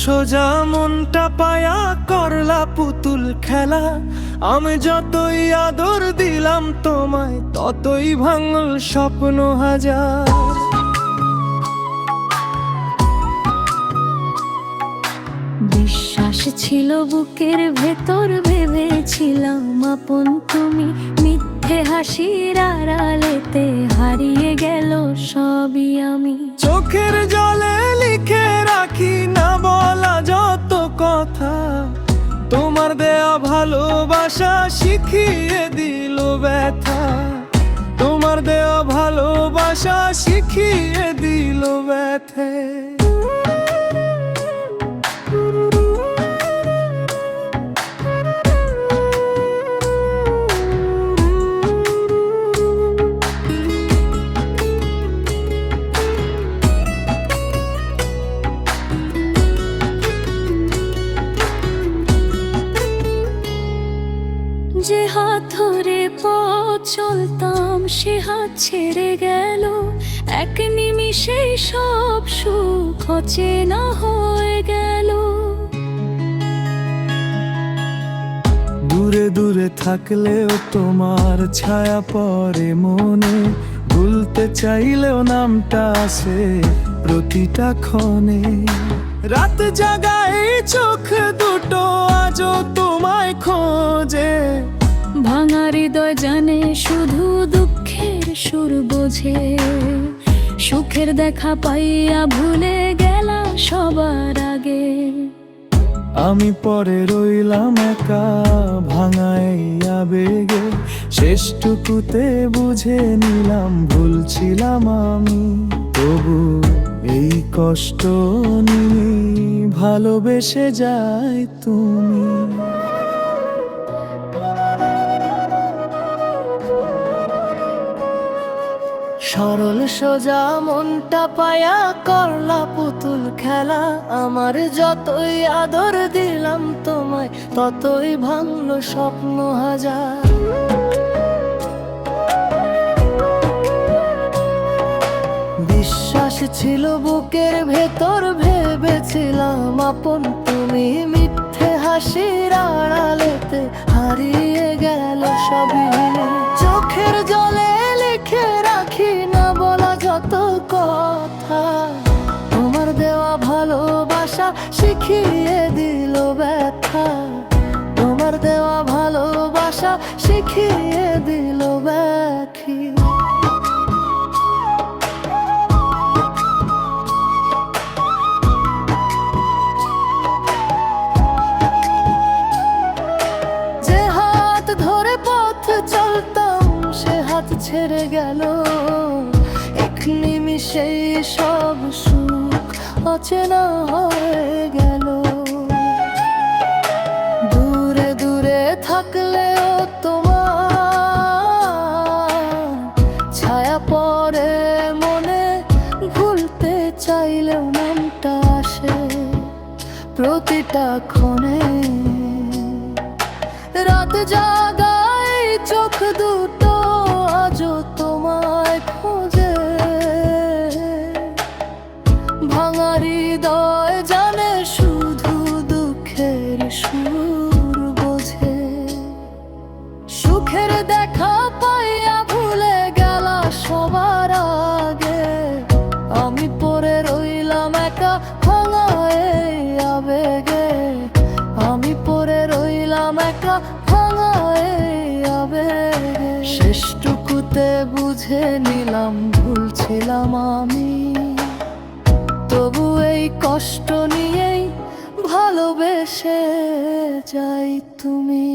সোজা মনটা পায়া করলা পুতুল খেলা। আমি যতই আদর দিলাম তোমায়, ততই ভাঙল স্বপ্ন হাজার। বিশ্বাস ছিল বুকের ভেতর, ভেবেছিলাম আপন তুমি। মিথ্যে হাসির আড়ালেতে হারিয়ে গেল সবই আমি। চোখের জলে লিখে রাখি না বলা যত কথা, তোমার দেয়া ভালোবাসা শিখিয়ে দিল ব্যথা। তোমার দেয়া ভালোবাসা শিখিয়ে দিল ব্যথা। যে হাত ধরে পথ চলতাম, সে হাত ছেড়ে গেল। এক নিমিষে সব সুখ অচেনা হয়ে গেল। দূরে দূরে থাকলেও তোমার ছায়া পড়ে মনে। ভুলতে চাইলেও নামটা আসে প্রতিটা ক্ষণে। রাত জাগায় চোখ দুটো আজও তোমায় খোঁজে। ভাঙা হৃদয় জানে শুধু দুঃখের সুর বোঝে। সুখের দেখা পাইয়া ভুলে গেলা সবার আগে। আমি পরে রইলাম একা ভাঙা এই আবেগে। শেষটুকুতে বুঝে নিলাম ভুল ছিলাম আমি। তবু এই কষ্ট নিয়ে ভালোবেসে যায় তুমি। সরল সোজা মনটা পায়া করলা পুতুল খেলা। আমার যতই আদর দিলাম তোমায়, ততই ভাঙলো স্বপ্ন হাজার। বিশ্বাস ছিল বুকের ভেতর, ভেবেছিলাম আপন তুমি। মিথ্যে হাসির আড়ালেতে হারিয়ে গেল সবই। চোখের জলে লিখে রাখি না বলা যত কথা, তোমার দেওয়া ভালোবাসা শিখিয়ে দিল ব্যথা। তোমার দেওয়া ভালোবাসা শিখিয়ে দিল ব্যথা। ছেড়ে গেল এক নিমিষেই সব সুখ অচেনা হয়ে গেল। দূরে দূরে থাকলেও তোমার ছায়া পড়ে মনে। ভুলতে চাইলেও নামটা আসে প্রতিটা ক্ষণে। রাত জাগায় চোখ দুটো আজও তোমায় খোঁজে। ভাঙা হৃদয় জানে শুধু দুঃখের সুর বোঝে। সুখের দেখা পাইয়া ভুলে গেলা সবার আগে। আমি পড়ে রইলাম একা ভাঙা এই আবেগে। আমি পড়ে রইলাম একা ভাঙা এই আবেগে। শেষটুকুতে বুঝে নিলাম ভুল ছিলাম আমি। তবু এই কষ্ট নিয়েই ভালোবেসে যাই তুমি।